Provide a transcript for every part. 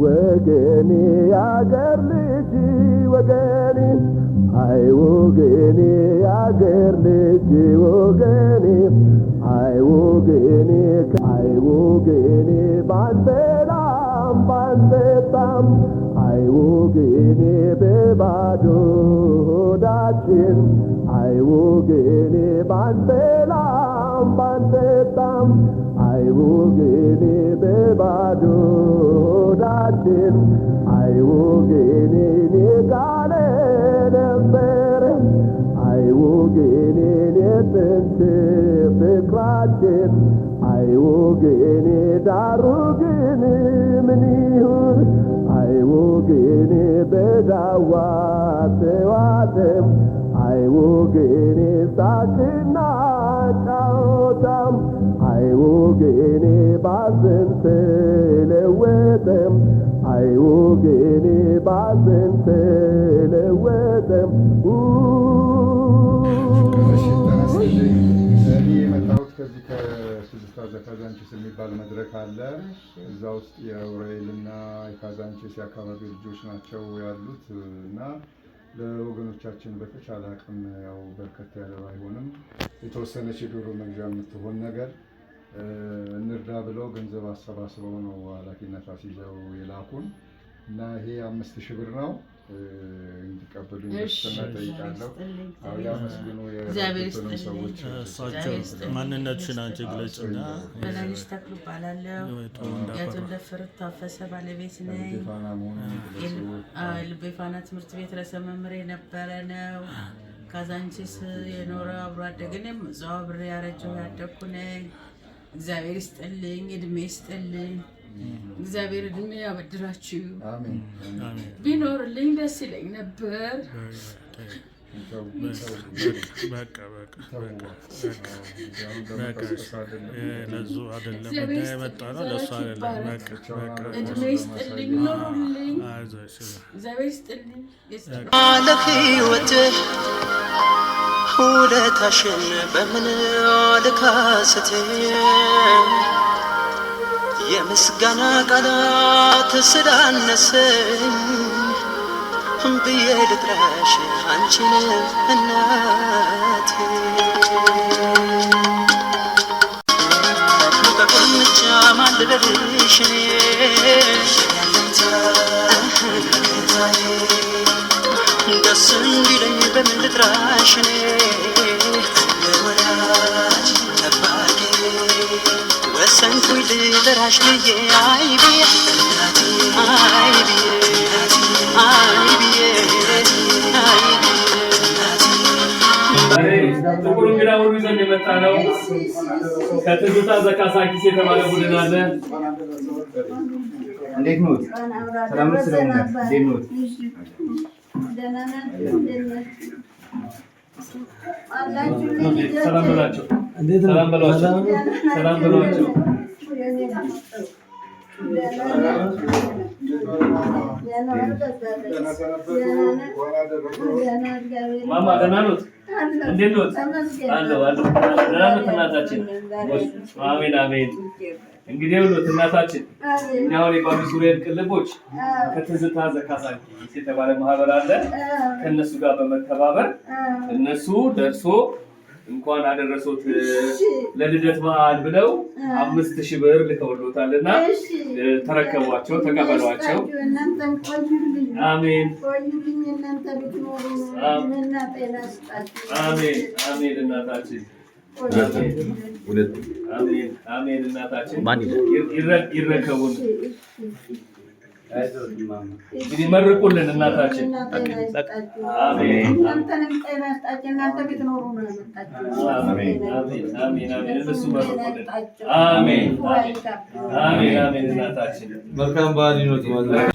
ወገኔ ያገር ልጅ ወገኔ አይ ወገኔ ያገር ልጅ ወገኔ አይ ወገኔ ባንተላም ባንተታም አይ ወገኔ በባዶ ሆዳችን አይ ወገኔ ባንተላም ባንተታም አይ ወገኔ በባዶ ሆዳችን አይ ወገኔ ኔጋለ ነበር አይ ወገኔ የጥንት ፍቅራችን አይ ወገኔ ዳሩ ግን ምን ይሁን አይ ወገኔ በዳዋ ተዋተም አይ ወገኔ ሳቅና ጫወታም አይ ወገኔ ባዘን ተለወጠም አይ ወገኔ ባዘን ተለወጠም ከዚህ ከትዝታ ዘካዛንቺስ የሚባል መድረክ አለ። እዛ ውስጥ የኡራኤልና የካዛንቺስ የአካባቢ ልጆች ናቸው ያሉት እና ለወገኖቻችን በተቻለ አቅም ያው በርከት ያለ ባይሆንም የተወሰነች የዶሮ መግዣ የምትሆን ነገር እንርዳ ብለው ገንዘብ አሰባስበው ነው ኃላፊነት አስይዘው የላኩን እና ይሄ 5000 ብር ነው። እንዲቀበሉኝ ተጠይቃለሁ። አው ያመስግኑ የእግዚአብሔር ሰዎች እሳቸው ማንነትሽን አንቺ ግለጽና በላይሽ ተክሉ ባላለው ያተደፈረ ታፈሰ ባለቤት ነኝ። ልቤ ፋና ትምህርት ቤት ርዕሰ መምህር የነበረ ነው። ካዛንቺስ የኖረ አብሮ አደግንም እዛው አብሬ ያረጀው ያደኩ ነኝ። እግዚአብሔር ይስጥልኝ፣ እድሜ ይስጥልኝ። እግዚአብሔር እድሜ ያበድራችሁ። አሜን። ቢኖርልኝ ደስ ይለኝ ነበር። በቃ ለዙ አይደለም የመጣ ነው ለሱ አይደለም። በቃ እድሜ ይስጥልኝ፣ ኖሩልኝ። እግዚአብሔር ይስጥልኝ። ለህይወትህ ውለታሽን በምን ልካስት የምስጋና ቃላት ስላነሰኝ ብዬ ልጥራሽ አንቺን እናቴ ከጎንቻ ማልበልሽ ደስ እንዲለኝ በምን ልጥራሽ ወዳጅ ጠባቂ ወሰንኩኝ ልጥራሽ ብዬ አይ ብዬ አይ ብዬ አይ ብዬ አይ ጥቁር እንግዳ ሁሉ ይዘን የመጣ ነው። ከትዝታ ዘካዛንቺስ የተባለ ቡድን አለ። እንዴት ነው? ሰላም ስለሆነ እንዴት ነው? ሰላም በላቸው። ሰላም በላቸው። ሰላም በላቸው። ማማ ደህና ኖት? እንዴት ኖት? አለሁ አለሁ። ደህና ኖት እናታችን? አሜን አሜን። እንግዲህ ሁሉት እናታችን እኛ አሁን የባቢ ሱሪየል ቅልቦች ከትዝታ ዘካዛንቺስ የተባለ ማህበር አለ። ከነሱ ጋር በመተባበር እነሱ ደርሶ እንኳን አደረሶት ለልደት በዓል ብለው 5000 ብር ልከውሎታልና ተረከቧቸው፣ ተቀበሏቸው። እናንተም ቆዩልኝ። አሜን ቆዩልኝ። እናንተ ብትኖሩ እና ጤና ይስጣችሁ። አሜን አሜን እናታችን አሜን አሜን እናታችን ይረከቡን። እንግዲህ መርቁልን እናታችን። አሜን እናንተንም ጤና ይስጣችሁ። እናንተ ብትኖሩ ነው ያመጣችሁ። አሜን አሜን አሜን አሜን እነሱ መርቁልን። አሜን አሜን አሜን እናታችን መልካም በዓል ይኖት ማለት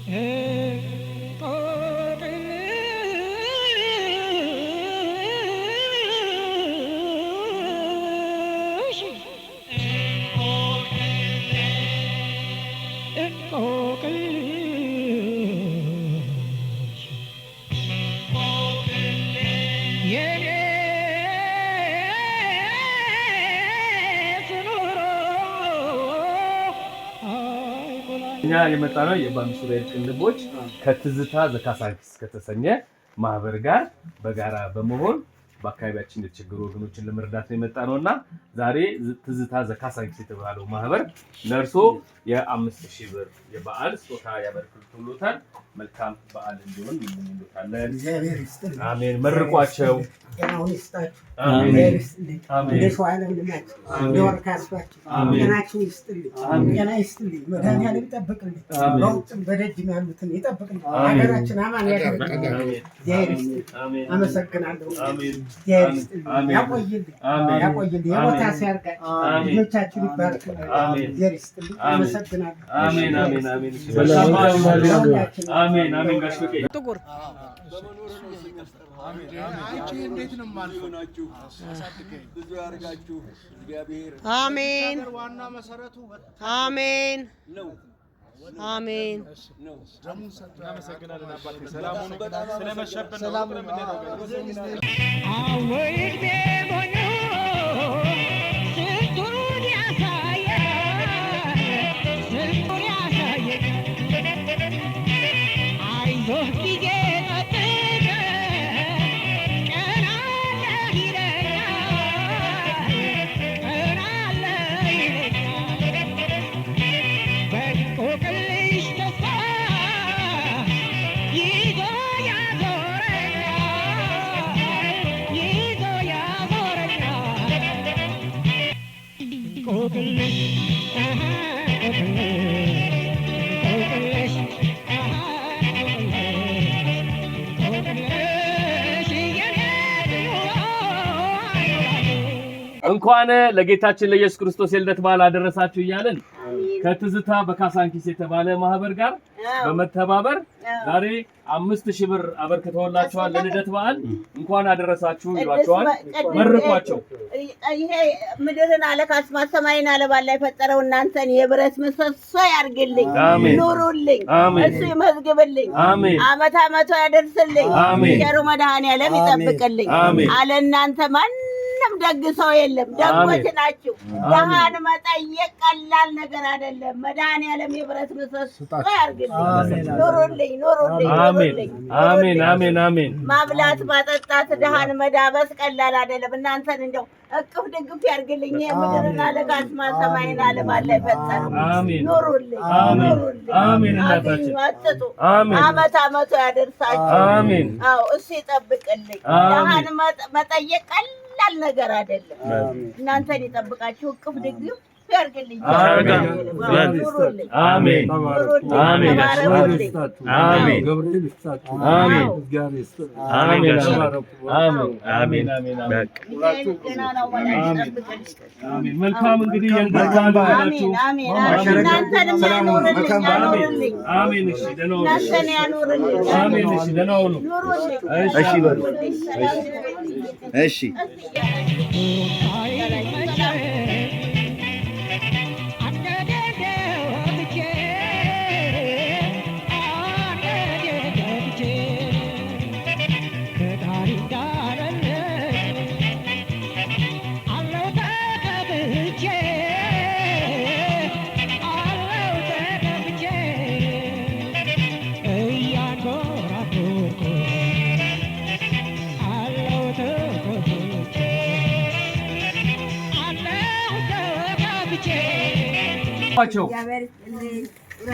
እኛ የመጣነው የባሚሱሬል ቅልቦች ከትዝታ ዘካሳንቺስ ከተሰኘ ማህበር ጋር በጋራ በመሆን በአካባቢያችን የተቸገሩ ወገኖችን ለመርዳት ነው የመጣነውና ዛሬ ትዝታ ዘካሳንቺስ የተባለው ማህበር ለርሶ የ5000 ብር የበዓል ስጦታ ያበረክቱልዎታል። መልካም በዓል እንዲሆን እንመኛለን። እግዚአብሔር ይስጥልኝ። አሜን። መርቋቸው። ጤናውን ይስጣችሁ። አሜን። እንደ ሸዋለም ልማት ለወርካስባችሁ ጤናችሁ ይስጥልኝ። ጤና ይስጥልኝ። መድኃኒዓለም ይጠብቅልኝ። በውጭም በደጅም ያሉትን ይጠብቅልኝ። ሀገራችን አማን ያደርግልኝ። እግዚአብሔር ይስጥልኝ። አመሰግናለሁ። እግዚአብሔር ይስጥልኝ። ያቆይልኝ። የቦታ ሲያርጋችሁ ልጆቻችሁን ይባርክልኝ። እግዚአብሔር ይስጥልኝ። አመሰግናለሁ። አሜን አሜን አሜን። አሜን አሜን። ጋሽ ፍቄ ጥቁር እንዴት ነው ማልፈናችሁ አሳድገኝ ብዙ ያርጋችሁ እግዚአብሔር አሜን። ዋና መሰረቱ አሜን ነው አሜን ነው። እናመሰግናለን አባቴ። ሰላም ሆኖ ስለመሸብን ነው እንኳን ለጌታችን ለኢየሱስ ክርስቶስ የልደት በዓል አደረሳችሁ እያልን ከትዝታ በካሳንቺስ የተባለ ማህበር ጋር በመተባበር ዛሬ 5000 ብር አበርክተውላችኋል። ለልደት በዓል እንኳን አደረሳችሁ ይሏቸዋል። መርቋቸው። ይሄ ምድርን አለ ከአስማት ሰማይን አለ ባላ የፈጠረው እናንተን የብረት ምሰሶ ያርግልኝ፣ ኑሩልኝ፣ እሱ ይመዝግብልኝ፣ አመት አመቱ ያደርስልኝ፣ ቸሩ መድኃኒዓለም ይጠብቅልኝ። አለ እናንተ ማንም ደግ ሰው የለም። ደጎች ናችሁ። ደሃን መጠየቅ ቀላል ነገር አይደለም። መድኃኒዓለም የብረት ምሰሶ ያርግልኝ። ኑሩልኝ ኑሩልኝ ኑሩልኝ። አሜን አሜን አሜን። ማብላት ማጠጣት ደሃን መዳበስ ቀላል አይደለም። እናንተን እንደው እቅፍ ድግፍ ያርግልኝ። የምድርና ለካስማ ሰማይና ለባለ ፈጠረው ኑሩልኝ ኑሩልኝ። አሜን እናታችን አትጡ። አመት አመቱ ያደርሳችሁ። አሜን። አዎ እሱ ይጠብቅልኝ። ደሃን መጠየቅ ቀላል ነገር አይደለም። እናንተን ይጠብቃችሁ። እቅፍ ድግፍ ያርግልኝ። አሜን አሜን አሜን አሜን ገብርኤል ይስጣችሁ። አሜን አሜን አሜን አሜን አሜን። መልካም እንግዲህ የእንኳን ባላችሁ አሜን አሜን። እናንተንም ያኑርልኝ ያኑርልኝ። አሜን። እሺ ደህና ሁኑ። እናንተን ያኑርልኝ። አሜን። እሺ ደህና ሁኑ። ኑሩልኝ። እሺ በሉ። እሺ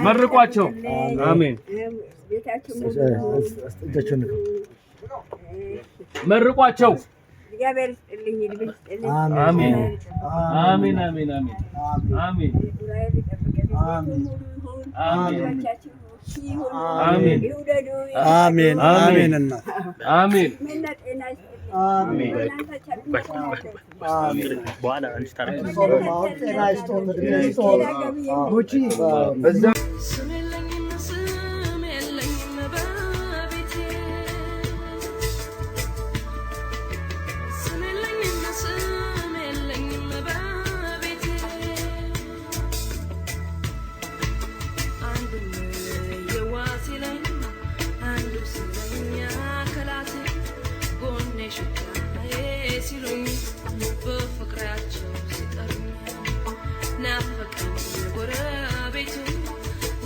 መርቋቸው። አሜን። መርቋቸው። አሜን አሜን አሜን አሜን አሜን አሜን አሜን እና አሜን በኋላ እንስታረቅ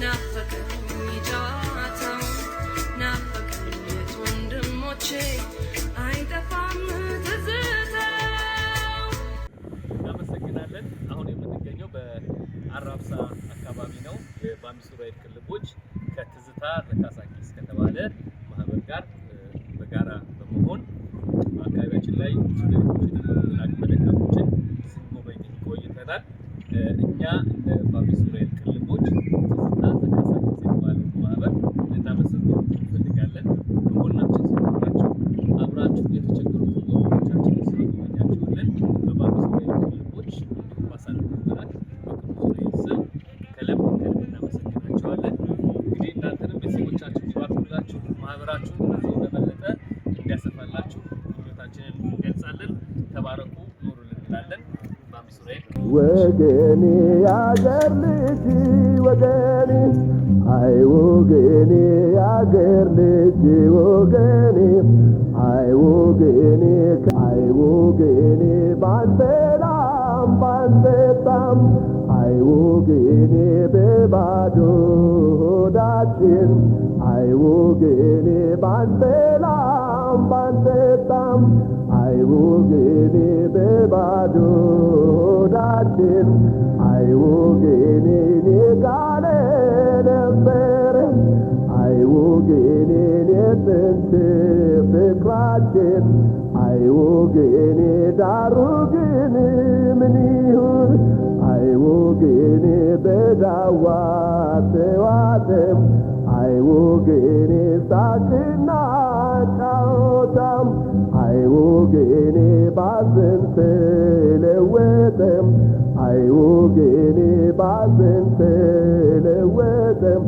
Now ከትዝታ ዘካሳኪስ ከተባለ ማህበር ጋር በጋራ በመሆን አካባቢያችን ላይ አቅመ ደካሞችን ስንጎበኝ ቆይተናል። እኛ እንደ ባቢ ሱራኤል ቅልቦች ትዝታ ዘካሳኪስ የተባለው ማህበር ልናመሰግን እንፈልጋለን። ከጎናችን ስለሆናችሁ አብራችሁ የተቸገሩትን ወገኖቻችንን ስለጎበኛችሁልን በባቢ ሱራኤል ቅልቦች ባሳለፍነው ወራት በቅዱስ ሱራኤል ስም ከልብ እናመሰግናችኋለን። እንግዲህ እናንተንም ቤተሰቦቻችሁ ይባርኩላችሁ፣ ማህበራችሁን ከዚህ በበለጠ እንዲያሰፋላችሁ ምኞታችንን እንገልጻለን። ተባረኩ፣ ኑሩልን እንላለን። ባቢ ሱራኤል ወገኔ ያገር ልጅ ወገኔ አይ ወገኔ ያገር ልጅ ወገኔ አይ ወገኔ ባንበላም ባንጠጣም አይ ወገኔ በባዶ ሆዳችን አይ ወገኔ ባንበላም ባንጠጣም አይ ወገኔ በባዶ ሆዳችን አይ ወገኔ ጋለ ነበር አይ ወገኔ የጥንት ፍቅራችን አይ ወገኔ ዳሩ ግን ምን ይሁን አይ ወገኔ በዳዋ ተዋተም አይ ወገኔ ሳቅና ጫወታም አይ ወገኔ ባዘን ተለወጠም አይ ወገኔ ባዘን ተለወጠም